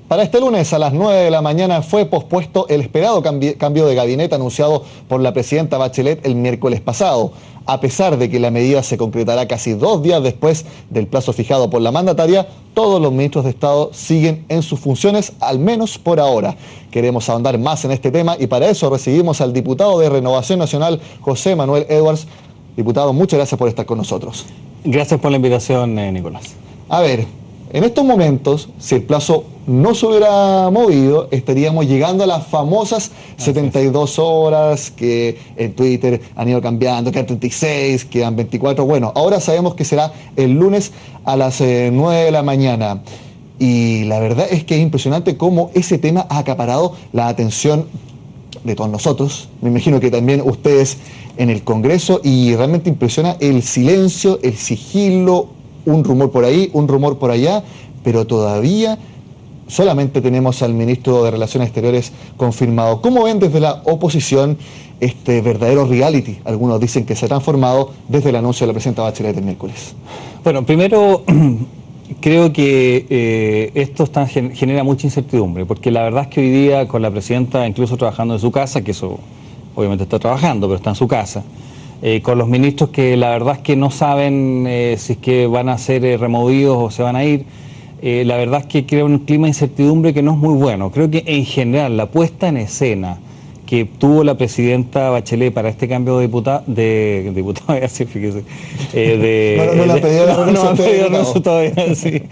Para este lunes a las 9 de la mañana fue pospuesto el esperado cambio de gabinete anunciado por la presidenta Bachelet el miércoles pasado. A pesar de que la medida se concretará casi 2 días después del plazo fijado por la mandataria, todos los ministros de Estado siguen en sus funciones, al menos por ahora. Queremos ahondar más en este tema y para eso recibimos al diputado de Renovación Nacional, José Manuel Edwards. Diputado, muchas gracias por estar con nosotros. Gracias por la invitación, Nicolás. A ver, en estos momentos, si el plazo no se hubiera movido, estaríamos llegando a las famosas 72 horas que en Twitter han ido cambiando, quedan 36, quedan 24. Bueno, ahora sabemos que será el lunes a las 9 de la mañana. Y la verdad es que es impresionante cómo ese tema ha acaparado la atención de todos nosotros. Me imagino que también ustedes en el Congreso, y realmente impresiona el silencio, el sigilo, un rumor por ahí, un rumor por allá, pero todavía solamente tenemos al ministro de Relaciones Exteriores confirmado. ¿Cómo ven desde la oposición este verdadero reality? Algunos dicen que se ha transformado desde el anuncio de la presidenta Bachelet el miércoles. Bueno, primero creo que esto genera mucha incertidumbre, porque la verdad es que hoy día con la presidenta incluso trabajando en su casa, que eso obviamente está trabajando, pero está en su casa, con los ministros que la verdad es que no saben si es que van a ser removidos o se van a ir. La verdad es que crea un clima de incertidumbre que no es muy bueno. Creo que en general la puesta en escena que tuvo la presidenta Bachelet para este cambio de diputado, así, fíjese, no le han pedido todavía, sí.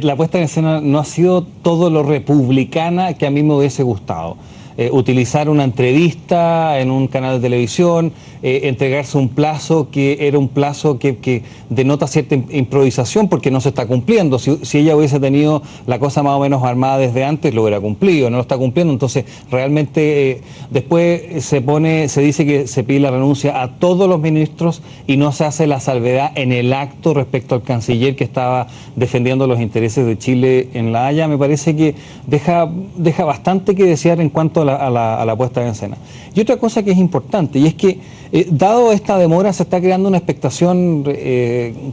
La puesta en escena no ha sido todo lo republicana que a mí me hubiese gustado. Utilizar una entrevista en un canal de televisión, entregarse un plazo que era un plazo que denota cierta improvisación porque no se está cumpliendo. Si ella hubiese tenido la cosa más o menos armada desde antes, lo hubiera cumplido, no lo está cumpliendo. Entonces realmente después se dice que se pide la renuncia a todos los ministros y no se hace la salvedad en el acto respecto al canciller que estaba defendiendo los intereses de Chile en La Haya. Me parece que deja bastante que desear en cuanto a la puesta en escena. Y otra cosa que es importante, y es que dado esta demora se está creando una expectación,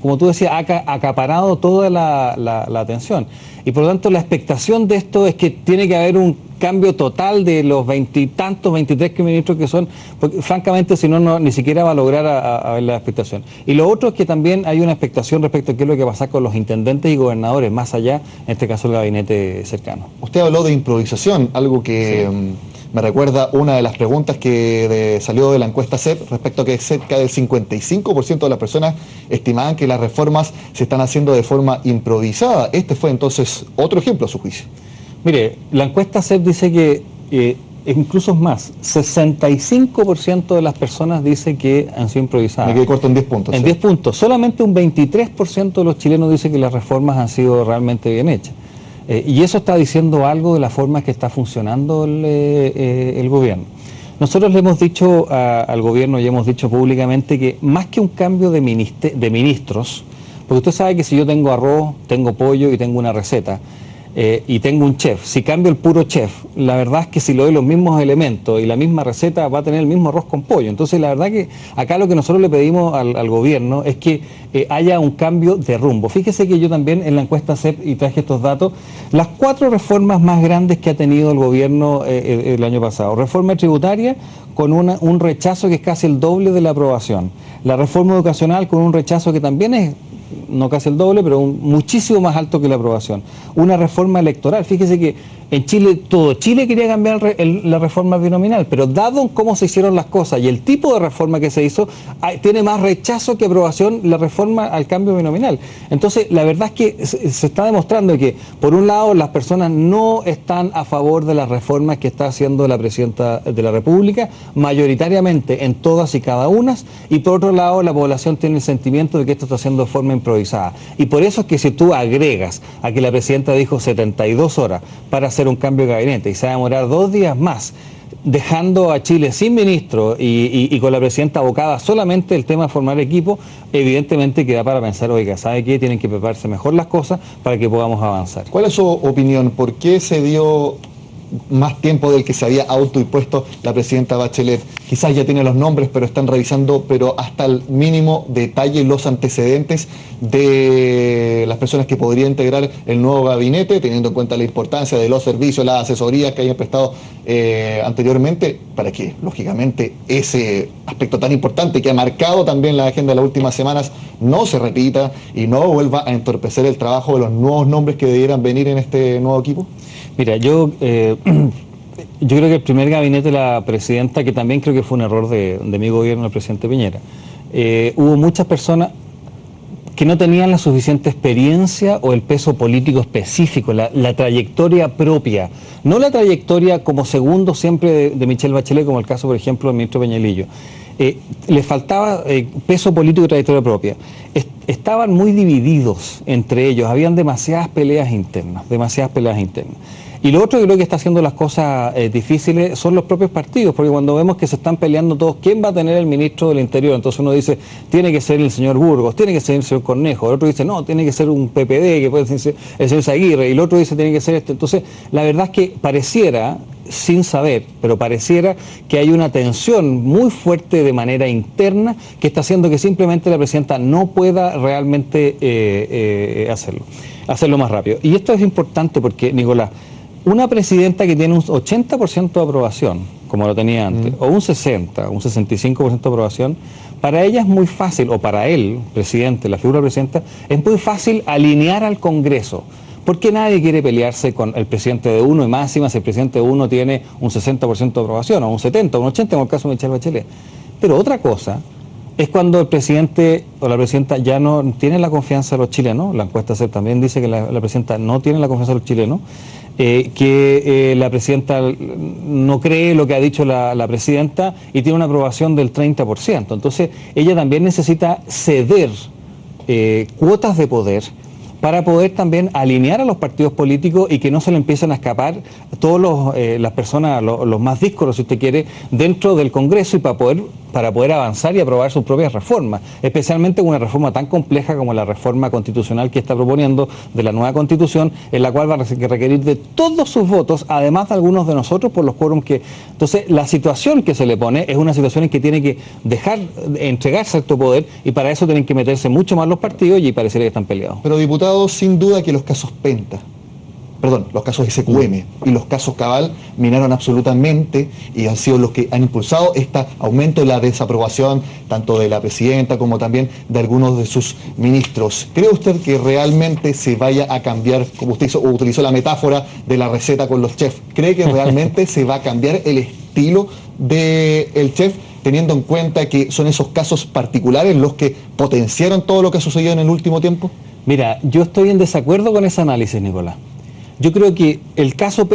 como tú decías, ha acaparado toda la atención. Y por lo tanto la expectación de esto es que tiene que haber un cambio total de los 20 y tantos, 23 ministros que son, porque francamente si no, ni siquiera va a lograr a ver la expectación. Y lo otro es que también hay una expectación respecto a qué es lo que pasa con los intendentes y gobernadores, más allá, en este caso el gabinete cercano. Usted habló de improvisación, algo que me recuerda una de las preguntas que salió de la encuesta CEP respecto a que cerca del 55% de las personas estimaban que las reformas se están haciendo de forma improvisada. Este fue entonces otro ejemplo a su juicio. Mire, la encuesta CEP dice que incluso más, 65% de las personas dice que han sido improvisadas. Me quedé corto en 10 puntos. En 10 puntos. Solamente un 23% de los chilenos dice que las reformas han sido realmente bien hechas. Y eso está diciendo algo de la forma que está funcionando el gobierno. Nosotros le hemos dicho al gobierno y hemos dicho públicamente que más que un cambio de ministros, porque usted sabe que si yo tengo arroz, tengo pollo y tengo una receta, y tengo un chef, si cambio el puro chef, la verdad es que si le doy los mismos elementos y la misma receta va a tener el mismo arroz con pollo. Entonces la verdad que acá lo que nosotros le pedimos al gobierno es que haya un cambio de rumbo. Fíjese que yo también en la encuesta CEP, y traje estos datos, las 4 reformas más grandes que ha tenido el gobierno el año pasado: reforma tributaria con un rechazo que es casi el doble de la aprobación, la reforma educacional con un rechazo que también es no casi el doble, pero muchísimo más alto que la aprobación. Una reforma electoral, fíjese que en Chile, todo Chile quería cambiar la reforma binominal, pero dado cómo se hicieron las cosas y el tipo de reforma que se hizo, tiene más rechazo que aprobación la reforma al cambio binominal. Entonces, la verdad es que se está demostrando que, por un lado, las personas no están a favor de las reformas que está haciendo la presidenta de la República, mayoritariamente en todas y cada una, y por otro lado, la población tiene el sentimiento de que esto está haciendo de forma improvisada. Y por eso es que si tú agregas a que la presidenta dijo 72 horas para hacer un cambio de gabinete y se va a demorar 2 días más, dejando a Chile sin ministro y con la presidenta abocada solamente el tema de formar equipo, evidentemente queda para pensar, oiga, ¿sabe qué? Tienen que prepararse mejor las cosas para que podamos avanzar. ¿Cuál es su opinión? ¿Por qué se dio más tiempo del que se había autoimpuesto la presidenta Bachelet quizás ya tienen los nombres, pero están revisando, pero hasta el mínimo detalle, los antecedentes de las personas que podría integrar el nuevo gabinete, teniendo en cuenta la importancia de los servicios, las asesorías que hayan prestado anteriormente, para que, lógicamente, ese aspecto tan importante que ha marcado también la agenda de las últimas semanas no se repita y no vuelva a entorpecer el trabajo de los nuevos nombres que debieran venir en este nuevo equipo? Mira, yo creo que el primer gabinete de la presidenta, que también creo que fue un error de mi gobierno, el presidente Piñera, hubo muchas personas que no tenían la suficiente experiencia o el peso político específico, la trayectoria propia, no la trayectoria como segundo siempre de Michelle Bachelet, como el caso, por ejemplo, del ministro Peñalillo. Les faltaba peso político y trayectoria propia. Estaban muy divididos entre ellos, habían demasiadas peleas internas. Y lo otro que creo que está haciendo las cosas difíciles son los propios partidos, porque cuando vemos que se están peleando todos, ¿quién va a tener el ministro del Interior? Entonces uno dice, tiene que ser el señor Burgos, tiene que ser el señor Cornejo, el otro dice, no, tiene que ser un PPD, que puede ser el señor Zaguirre, y el otro dice, tiene que ser este. Entonces, la verdad es que pareciera, sin saber, pero pareciera que hay una tensión muy fuerte de manera interna que está haciendo que simplemente la presidenta no pueda realmente hacerlo más rápido. Y esto es importante porque, Nicolás, una presidenta que tiene un 80% de aprobación, como lo tenía antes, o un 60, un 65% de aprobación, para ella es muy fácil, o para él, presidente, la figura presidenta, es muy fácil alinear al Congreso. Porque nadie quiere pelearse con el presidente de uno, y máxima si el presidente de uno tiene un 60% de aprobación, o un 70, o un 80, como el caso de Michelle Bachelet. Pero otra cosa es cuando el presidente o la presidenta ya no tiene la confianza de los chilenos. La encuesta CEP también dice que la presidenta no tiene la confianza de los chilenos, que la presidenta no cree lo que ha dicho la presidenta y tiene una aprobación del 30%. Entonces ella también necesita ceder cuotas de poder para poder también alinear a los partidos políticos y que no se le empiecen a escapar todas las personas, los más díscolos, si usted quiere, dentro del Congreso, y para poder avanzar y aprobar sus propias reformas, especialmente una reforma tan compleja como la reforma constitucional que está proponiendo de la nueva Constitución, en la cual va a requerir de todos sus votos, además de algunos de nosotros, por los quórums que... Entonces, la situación que se le pone es una situación en que tiene que entregar cierto poder, y para eso tienen que meterse mucho más los partidos, y pareciera que están peleados. Pero, diputado, sin duda que los casos los casos SQM y los casos Cabal minaron absolutamente y han sido los que han impulsado este aumento de la desaprobación tanto de la presidenta como también de algunos de sus ministros. ¿Cree usted que realmente se vaya a cambiar, como usted utilizó la metáfora de la receta con los chefs, cree que realmente se va a cambiar el estilo del chef, teniendo en cuenta que son esos casos particulares los que potenciaron todo lo que ha sucedido en el último tiempo? Mira, yo estoy en desacuerdo con ese análisis, Nicolás. Yo creo que el caso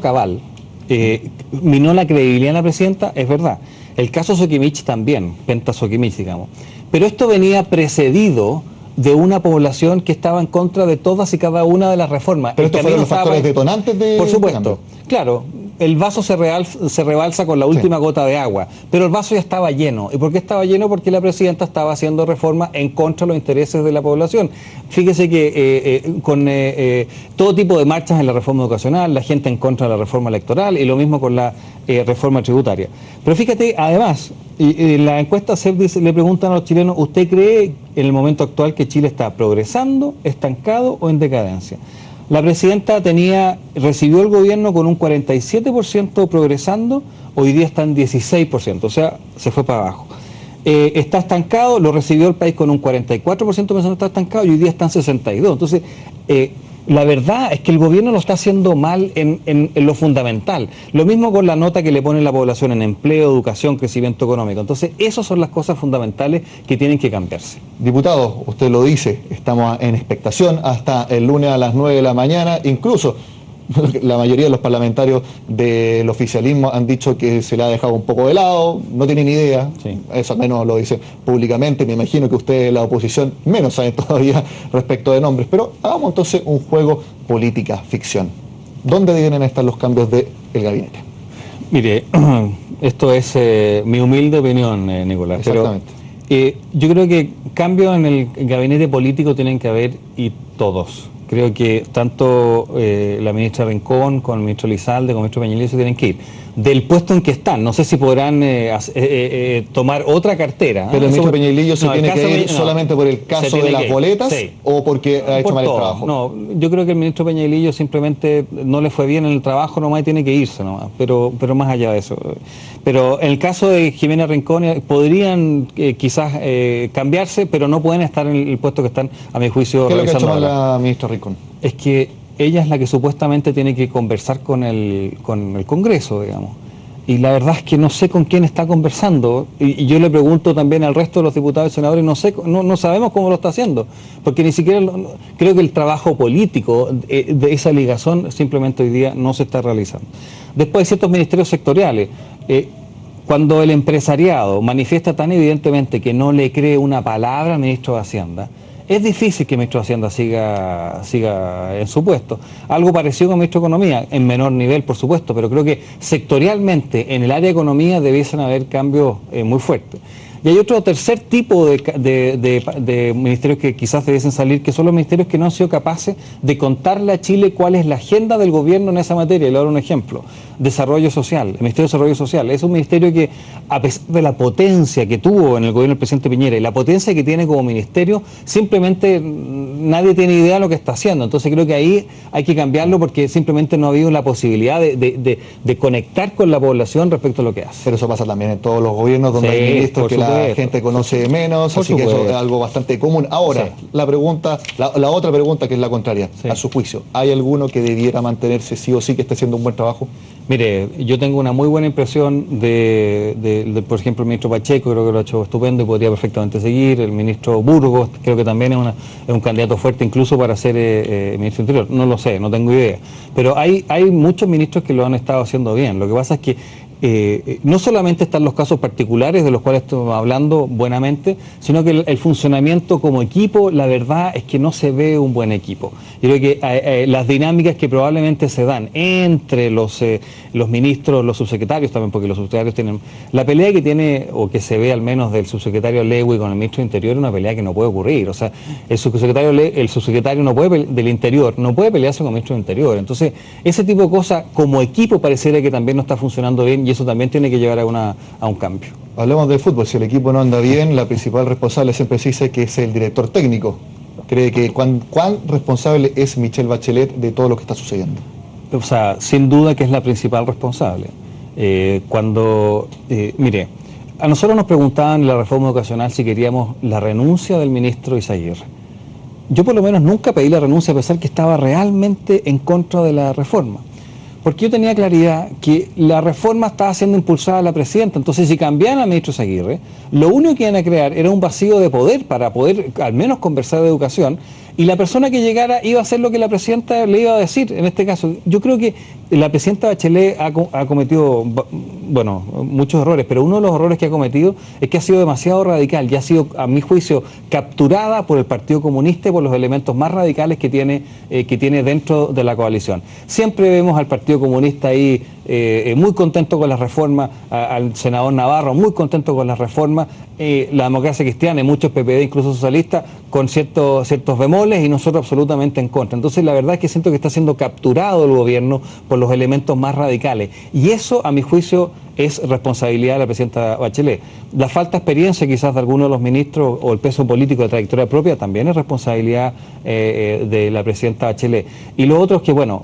Cabal minó la credibilidad de la presidenta, es verdad. El caso Soquimich también, Penta Soquimich, digamos. Pero esto venía precedido de una población que estaba en contra de todas y cada una de las reformas. Pero estos fueron los factores detonantes de... Por supuesto, claro. El vaso se rebalsa con la última gota de agua, pero el vaso ya estaba lleno. ¿Y por qué estaba lleno? Porque la presidenta estaba haciendo reformas en contra de los intereses de la población. Fíjese que con todo tipo de marchas en la reforma educacional, la gente en contra de la reforma electoral, y lo mismo con la reforma tributaria. Pero fíjate, además, la encuesta CEP le preguntan a los chilenos, ¿usted cree en el momento actual que Chile está progresando, estancado o en decadencia? La presidenta recibió el gobierno con un 47% progresando, hoy día está en 16%, o sea, se fue para abajo. Está estancado, lo recibió el país con un 44% pensando que está estancado, y hoy día está en 62%. Entonces, la verdad es que el gobierno lo está haciendo mal en lo fundamental. Lo mismo con la nota que le pone la población en empleo, educación, crecimiento económico. Entonces, esas son las cosas fundamentales que tienen que cambiarse. Diputado, usted lo dice, estamos en expectación hasta el lunes a las 9 de la mañana, incluso la mayoría de los parlamentarios del oficialismo han dicho que se le ha dejado un poco de lado, no tienen idea, sí. Eso al menos lo dice públicamente. Me imagino que ustedes, la oposición, menos saben todavía respecto de nombres, pero hagamos entonces un juego política-ficción. ¿Dónde deben estar los cambios del gabinete? Mire, esto es mi humilde opinión, Nicolás. Exactamente. Pero, yo creo que cambios en el gabinete político tienen que haber, y todos. Creo que tanto la ministra Rincón, con el ministro Lizalde, con el ministro Peñalillo se tienen que ir del puesto en que están. No sé si podrán tomar otra cartera. Pero el ministro Peñalillo se tiene que ir solamente por el caso de las boletas, sí, o porque ha hecho mal el trabajo. No, yo creo que el ministro Peñalillo simplemente no le fue bien en el trabajo nomás y tiene que irse nomás, pero más allá de eso. Pero en el caso de Jimena Rincón podrían quizás cambiarse, pero no pueden estar en el puesto que están, a mi juicio. ¿Qué es lo que ha hecho mal la ministra Rincón? Es que ella es la que supuestamente tiene que conversar con el Congreso, digamos. Y la verdad es que no sé con quién está conversando. Y yo le pregunto también al resto de los diputados y senadores, no sabemos cómo lo está haciendo. Porque ni siquiera creo que el trabajo político de esa ligación simplemente hoy día no se está realizando. Después hay ciertos ministerios sectoriales. Cuando el empresariado manifiesta tan evidentemente que no le cree una palabra al ministro de Hacienda, es difícil que el ministro de Hacienda siga en su puesto. Algo parecido con el ministro de Economía, en menor nivel, por supuesto, pero creo que sectorialmente en el área de economía debiesen haber cambios muy fuertes. Y hay otro tercer tipo de ministerios que quizás debiesen salir, que son los ministerios que no han sido capaces de contarle a Chile cuál es la agenda del gobierno en esa materia. Y le doy un ejemplo. Desarrollo Social. El Ministerio de Desarrollo Social es un ministerio que, a pesar de la potencia que tuvo en el gobierno del presidente Piñera y la potencia que tiene como ministerio, simplemente nadie tiene idea de lo que está haciendo. Entonces creo que ahí hay que cambiarlo porque simplemente no ha habido la posibilidad de conectar con la población respecto a lo que hace. Pero eso pasa también en todos los gobiernos donde hay ministros que la gente conoce menos, así que eso es algo bastante común. Ahora, sí, la otra pregunta que es la contraria, sí, a su juicio, ¿hay alguno que debiera mantenerse sí o sí, que esté haciendo un buen trabajo? Mire, yo tengo una muy buena impresión de por ejemplo, el ministro Pacheco, creo que lo ha hecho estupendo y podría perfectamente seguir. El ministro Burgos, creo que también es un candidato fuerte incluso para ser ministro Interior. No lo sé, no tengo idea. Pero hay muchos ministros que lo han estado haciendo bien. Lo que pasa es que no solamente están los casos particulares de los cuales estamos hablando buenamente, sino que el funcionamiento como equipo, la verdad es que no se ve un buen equipo. Yo creo que las dinámicas que probablemente se dan entre los ministros, los subsecretarios también, porque los subsecretarios tienen... La pelea que tiene, o que se ve al menos del subsecretario Lewy con el ministro del Interior, es una pelea que no puede ocurrir. O sea, el subsecretario no puede, del Interior no puede pelearse con el ministro del Interior. Entonces, ese tipo de cosas como equipo pareciera que también no está funcionando bien y eso también tiene que llevar a un cambio. Hablemos del fútbol. Si el equipo no anda bien, la principal responsable siempre se dice que es el director técnico. ¿Cree que cuán responsable es Michelle Bachelet de todo lo que está sucediendo? O sea, sin duda que es la principal responsable. Mire, a nosotros nos preguntaban en la reforma educacional si queríamos la renuncia del ministro Izaguirre. Yo por lo menos nunca pedí la renuncia a pesar que estaba realmente en contra de la reforma. Porque yo tenía claridad que la reforma estaba siendo impulsada a la presidenta. Entonces, si cambiaban al ministro Izaguirre, lo único que iban a crear era un vacío de poder para poder al menos conversar de educación, y la persona que llegara iba a hacer lo que la presidenta le iba a decir. En este caso, yo creo que la presidenta Bachelet ha cometido, bueno, muchos errores, pero uno de los errores que ha cometido es que ha sido demasiado radical y ha sido, a mi juicio, capturada por el Partido Comunista y por los elementos más radicales que tiene dentro de la coalición. Siempre vemos al Partido Comunista ahí muy contento con la reforma, al senador Navarro muy contento con la reforma, la Democracia Cristiana y muchos PPD, incluso socialistas, con ciertos bemoles, y nosotros absolutamente en contra. Entonces la verdad es que siento que está siendo capturado el gobierno por los elementos más radicales, y eso a mi juicio es responsabilidad de la presidenta Bachelet. La falta de experiencia quizás de algunos de los ministros o el peso político de trayectoria propia también es responsabilidad de la presidenta Bachelet. Y lo otro es que, bueno,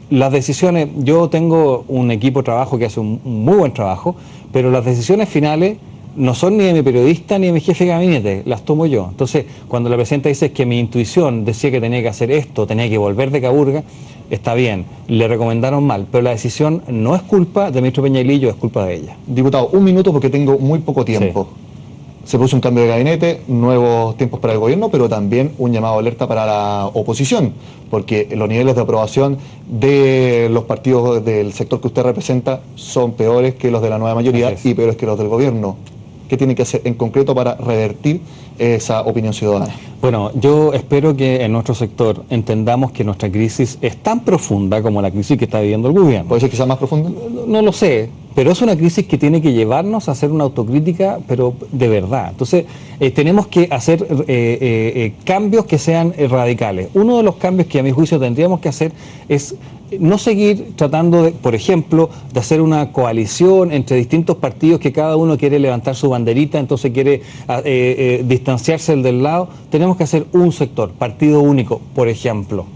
las decisiones, yo tengo un equipo de trabajo que hace un muy buen trabajo, pero las decisiones finales no son ni de mi periodista ni de mi jefe de gabinete, las tomo yo. Entonces, cuando la presidenta dice que mi intuición decía que tenía que hacer esto, tenía que volver de Caburga, está bien, le recomendaron mal, pero la decisión no es culpa del ministro Peñalillo, es culpa de ella. Diputado, un minuto porque tengo muy poco tiempo. Sí. Se puso un cambio de gabinete, nuevos tiempos para el gobierno, pero también un llamado de alerta para la oposición, porque los niveles de aprobación de los partidos del sector que usted representa son peores que los de la nueva mayoría y peores que los del gobierno. ¿Qué tiene que hacer en concreto para revertir esa opinión ciudadana? Bueno, yo espero que en nuestro sector entendamos que nuestra crisis es tan profunda como la crisis que está viviendo el gobierno. ¿Puede ser que sea más profunda? No lo sé, pero es una crisis que tiene que llevarnos a hacer una autocrítica, pero de verdad. Entonces, tenemos que hacer cambios que sean radicales. Uno de los cambios que a mi juicio tendríamos que hacer es no seguir tratando de, por ejemplo, de hacer una coalición entre distintos partidos que cada uno quiere levantar su banderita, entonces quiere distanciarse del lado. Tenemos que hacer un sector, partido único, por ejemplo.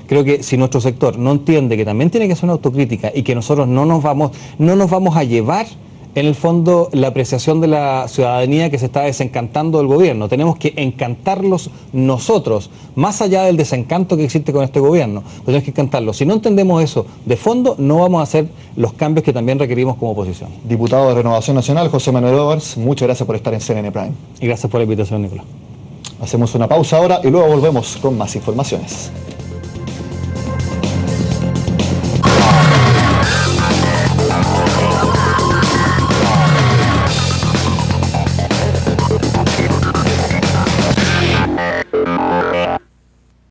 Creo que si nuestro sector no entiende que también tiene que hacer una autocrítica y que nosotros no nos vamos a llevar en el fondo la apreciación de la ciudadanía que se está desencantando del gobierno. Tenemos que encantarlos nosotros, más allá del desencanto que existe con este gobierno. Pues tenemos que encantarlos. Si no entendemos eso de fondo, no vamos a hacer los cambios que también requerimos como oposición. Diputado de Renovación Nacional, José Manuel Edwards, muchas gracias por estar en CNN Prime. Y gracias por la invitación, Nicolás. Hacemos una pausa ahora y luego volvemos con más informaciones.